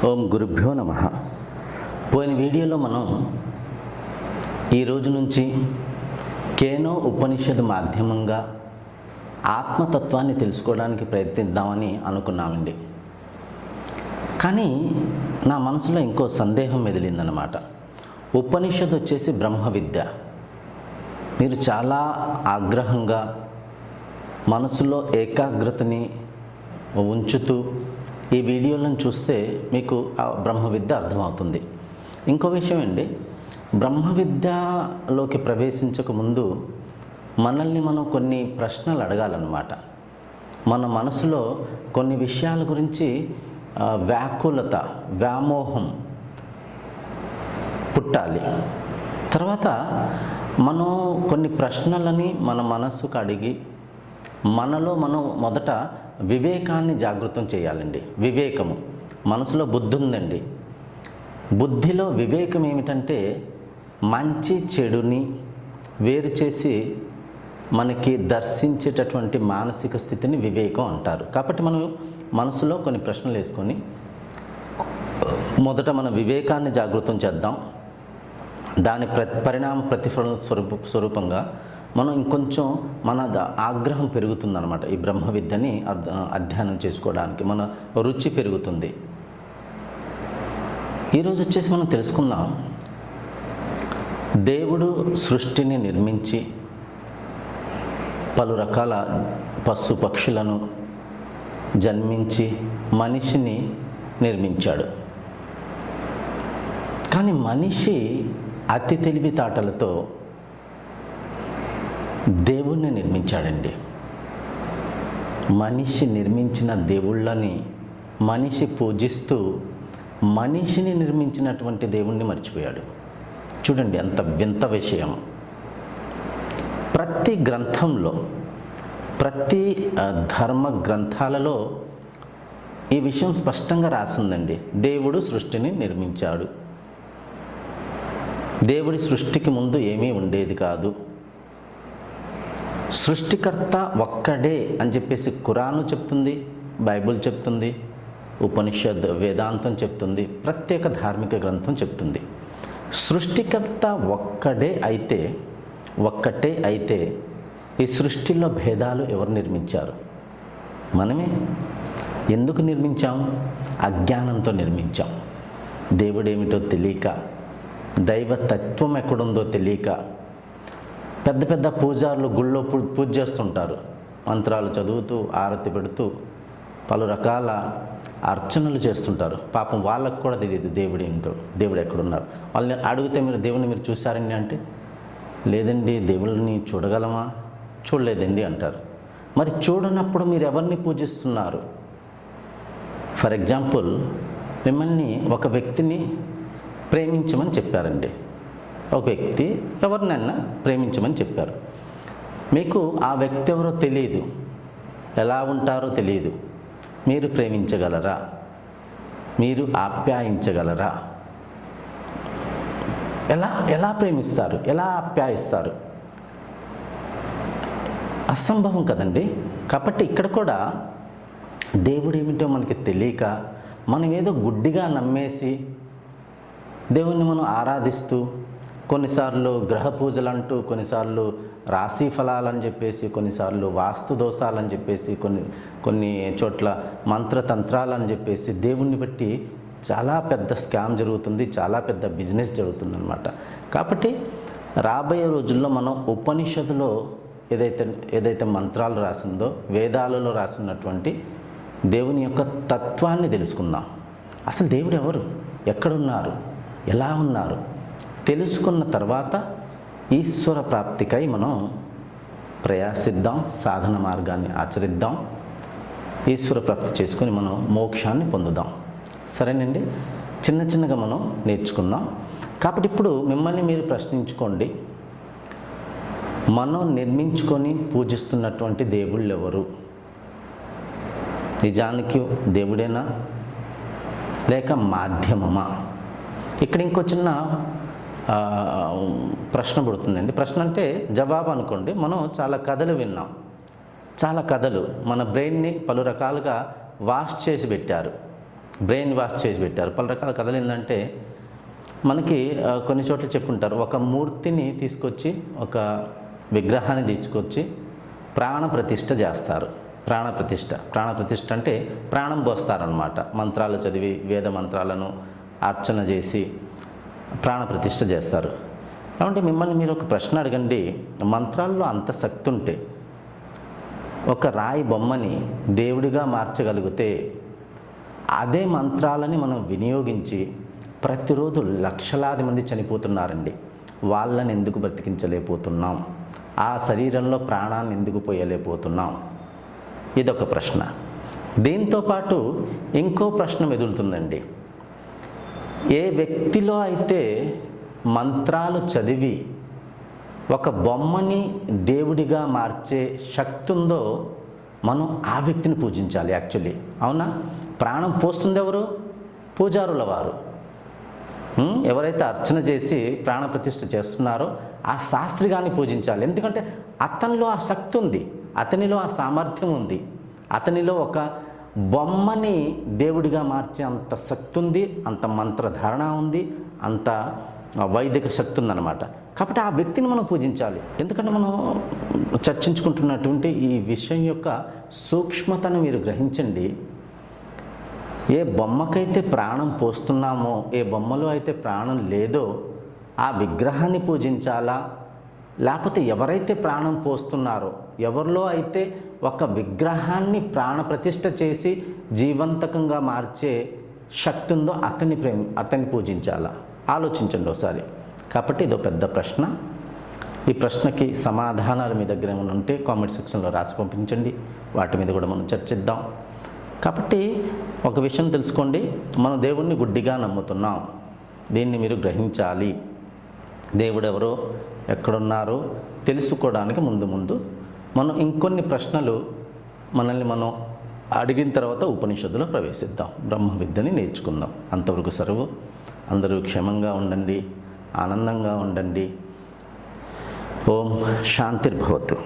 ఓం గురుభ్యో నమః. పోయిన వీడియోలో మనం ఈరోజు నుంచి కేనో ఉపనిషత్తు మాధ్యమంగా ఆత్మతత్వాన్ని తెలుసుకోవడానికి ప్రయత్నిద్దామని అనుకున్నామండి. కానీ నా మనసులో ఇంకో సందేహం మెదిలిందనమాట. ఉపనిషత్తు వచ్చేసి బ్రహ్మ విద్య. మీరు చాలా ఆగ్రహంగా మనసులో ఏకాగ్రతని ఉంచుతూ ఈ వీడియోలను చూస్తే మీకు ఆ బ్రహ్మ విద్య అర్థమవుతుంది. ఇంకో విషయం అండి, బ్రహ్మ విద్యలోకి ప్రవేశించక ముందు మనల్ని మనం కొన్ని ప్రశ్నలు అడగాలన్నమాట. మన మనసులో కొన్ని విషయాల గురించి వ్యాకులత, వ్యామోహం పుట్టాలి. తర్వాత మనం కొన్ని ప్రశ్నలని మన మనస్సుకు అడిగి మనలో మనం మొదట వివేకాన్ని జాగృతం చేయాలండి. వివేకము, మనసులో బుద్ధి ఉందండి. బుద్ధిలో వివేకం ఏమిటంటే మంచి చెడుని వేరు చేసి మనకి దర్శించేటటువంటి మానసిక స్థితిని వివేకం అంటారు. కాబట్టి మనం మనసులో కొన్ని ప్రశ్నలు వేసుకొని మొదట మన వివేకాన్ని జాగృతం చేద్దాం. దాని పరిణామ ప్రతిఫలన స్వరూపంగా మనం ఇంకొంచెం మన ఆగ్రహం పెరుగుతుందన్నమాట. ఈ బ్రహ్మ విద్యని అధ్యయనం చేసుకోవడానికి మన రుచి పెరుగుతుంది. ఈరోజు వచ్చేసి మనం తెలుసుకుందాం, దేవుడు సృష్టిని నిర్మించి పలు రకాల పశు పక్షులను జన్మించి మనిషిని నిర్మించాడు. కానీ మనిషి అతి తెలివితేటలతో దేవుణ్ణి నిర్మించాడండి. మనిషి నిర్మించిన దేవుళ్ళని మనిషి పూజిస్తూ మనిషిని నిర్మించినటువంటి దేవుణ్ణి మర్చిపోయాడు. చూడండి ఎంత వింత విషయం. ప్రతి గ్రంథంలో, ప్రతి ధర్మ గ్రంథాలలో ఈ విషయం స్పష్టంగా రాసిందండి. దేవుడు సృష్టిని నిర్మించాడు. దేవుడి సృష్టికి ముందు ఏమీ ఉండేది కాదు. సృష్టికర్త ఒక్కడే అని చెప్పేసి ఖురాను చెప్తుంది, బైబిల్ చెప్తుంది, ఉపనిషత్ వేదాంతం చెప్తుంది, ప్రత్యేక ధార్మిక గ్రంథం చెప్తుంది. సృష్టికర్త ఒక్కటే అయితే ఈ సృష్టిలో భేదాలు ఎవరు నిర్మించారు? మనమే. ఎందుకు నిర్మించాం? అజ్ఞానంతో నిర్మించాం. దేవుడేమిటో తెలియక, దైవతత్వం ఎక్కడుందో తెలియక పెద్ద పెద్ద పూజారులు గుళ్ళో పూజ చేస్తుంటారు. మంత్రాలు చదువుతూ, ఆరతి పెడుతూ పలు రకాల అర్చనలు చేస్తుంటారు. పాపం వాళ్ళకు కూడా తెలియదు దేవుడు ఏమిటో, దేవుడు ఎక్కడున్నారు. వాళ్ళని అడిగితే మీరు దేవుడిని మీరు చూశారండి అంటే, లేదండి దేవుళ్ళని చూడగలమా, చూడలేదండి అంటారు. మరి చూడనప్పుడు మీరు ఎవరిని పూజిస్తున్నారు? ఫర్ ఎగ్జాంపుల్, మిమ్మల్ని ఒక వ్యక్తిని ప్రేమించమని చెప్పారండి. ఒక వ్యక్తి ఎవరినైనా ప్రేమించమని చెప్పారు. మీకు ఆ వ్యక్తి ఎవరో తెలియదు, ఎలా ఉంటారో తెలియదు. మీరు ప్రేమించగలరా? మీరు ఆప్యాయించగలరా? ఎలా ప్రేమిస్తారు? ఎలా ఆప్యాయిస్తారు? అసంభవం కదండి. కాబట్టి ఇక్కడ కూడా దేవుడు ఏమిటో మనకి తెలియక మనం ఏదో గుడ్డిగా నమ్మేసి దేవుణ్ణి మనం ఆరాధిస్తూ, కొన్నిసార్లు గ్రహ పూజలు అంటూ, కొన్నిసార్లు రాశి ఫలాలని చెప్పేసి, కొన్నిసార్లు వాస్తు దోషాలని చెప్పేసి, కొన్ని చోట్ల మంత్రతంత్రాలని చెప్పేసి దేవుణ్ణి బట్టి చాలా పెద్ద స్కామ్ జరుగుతుంది, చాలా పెద్ద బిజినెస్ జరుగుతుందన్నమాట. కాబట్టి రాబోయే రోజుల్లో మనం ఉపనిషత్తులో ఏదైతే మంత్రాలు రాసిందో, వేదాలలో రాసినటువంటి దేవుని యొక్క తత్వాన్ని తెలుసుకుందాం. అసలు దేవుడు ఎవరు, ఎక్కడున్నారు, ఎలా ఉన్నారు తెలుసుకున్న తర్వాత ఈశ్వర ప్రాప్తికై మనం ప్రయాసిద్దాం, సాధన మార్గాన్ని ఆచరిద్దాం, ఈశ్వర ప్రాప్తి చేసుకొని మనం మోక్షాన్ని పొందుదాం. సరేనండి, చిన్నగా మనం నేర్చుకుందాం. కాబట్టి ఇప్పుడు మిమ్మల్ని మీరు ప్రశ్నించుకోండి, మనం నిర్మించుకొని పూజిస్తున్నటువంటి దేవుళ్ళు ఎవరు? నిజానికి దేవుడేనా లేక మాధ్యమమా? ఇక్కడ ఇంకో చిన్న ప్రశ్న పుడుతుందండి. ప్రశ్న అంటే జవాబు అనుకోండి. మనం చాలా కథలు విన్నాం, చాలా కథలు మన బ్రెయిన్ని పలు రకాలుగా వాష్ చేసి పెట్టారు. బ్రెయిన్ వాష్ చేసి పెట్టారు. పలు రకాల కథలు ఏంటంటే మనకి కొన్ని చోట్ల చెప్పుంటారు, ఒక మూర్తిని తీసుకొచ్చి, ఒక విగ్రహాన్ని తీసుకొచ్చి ప్రాణప్రతిష్ఠ చేస్తారు. ప్రాణప్రతిష్ఠ అంటే ప్రాణం పోస్తారనమాట. మంత్రాలు చదివి, వేద మంత్రాలను అర్చన చేసి ప్రాణప్రతిష్ఠ చేస్తారు. కాబట్టి మిమ్మల్ని మీరు ఒక ప్రశ్న అడగండి, మంత్రాల్లో అంత శక్తి ఉంటే ఒక రాయి బొమ్మని దేవుడిగా మార్చగలిగితే, అదే మంత్రాలని మనం వినియోగించి ప్రతిరోజు లక్షలాది మంది చనిపోతున్నారండి, వాళ్ళని ఎందుకు బ్రతికించలేకపోతున్నాం? ఆ శరీరంలో ప్రాణాన్ని ఎందుకు పోయలేకపోతున్నాం? ఇదొక ప్రశ్న. దీంతోపాటు ఇంకో ప్రశ్న మెదులుతుందండి. ఏ వ్యక్తిలో అయితే మంత్రాలు చదివి ఒక బొమ్మని దేవుడిగా మార్చే శక్తి ఉందో మనం ఆ వ్యక్తిని పూజించాలి. యాక్చువల్లీ అవునా? ప్రాణం పోస్తుంది ఎవరు? పూజారుల వారు. ఎవరైతే అర్చన చేసి ప్రాణప్రతిష్ఠ చేస్తున్నారో ఆ శాస్త్రిగాన్ని పూజించాలి. ఎందుకంటే అతనిలో ఆ శక్తి ఉంది, అతనిలో ఆ సామర్థ్యం ఉంది, అతనిలో ఒక బొమ్మని దేవుడిగా మార్చే అంత శక్తి ఉంది, అంత మంత్రధారణ ఉంది, అంత వైదిక శక్తి ఉందన్నమాట. కాబట్టి ఆ వ్యక్తిని మనం పూజించాలి. ఎందుకంటే మనం చర్చించుకుంటున్నటువంటి ఈ విషయం యొక్క సూక్ష్మతను మీరు గ్రహించండి. ఏ బొమ్మకైతే ప్రాణం పోస్తున్నామో, ఏ బొమ్మలో అయితే ప్రాణం లేదో ఆ విగ్రహాన్ని పూజించాలా, లేకపోతే ఎవరైతే ప్రాణం పోస్తున్నారో, ఎవరిలో అయితే ఒక విగ్రహాన్ని ప్రాణప్రతిష్ఠ చేసి జీవంతకంగా మార్చే శక్తి ఉందో అతన్ని పూజించాలా? ఆలోచించండి ఒకసారి. కాబట్టి ఇదో పెద్ద ప్రశ్న. ఈ ప్రశ్నకి సమాధానాలు మీ దగ్గర ఏమైనా ఉంటే కామెంట్ సెక్షన్లో రాసి పంపించండి, వాటి మీద కూడా మనం చర్చిద్దాం. కాబట్టి ఒక విషయం తెలుసుకోండి, మనం దేవుణ్ణి గుడ్డిగా నమ్ముతున్నాం. దీన్ని మీరు గ్రహించాలి. దేవుడు ఎవరో, ఎక్కడున్నారో తెలుసుకోవడానికి ముందు మనం ఇంకొన్ని ప్రశ్నలు మనల్ని మనం అడిగిన తర్వాత ఉపనిషత్తులో ప్రవేశిద్దాం, బ్రహ్మ విద్యని నేర్చుకుందాం. అంతవరకు సెలవు. అందరూ క్షేమంగా ఉండండి, ఆనందంగా ఉండండి. ఓం శాంతిర్భవతు.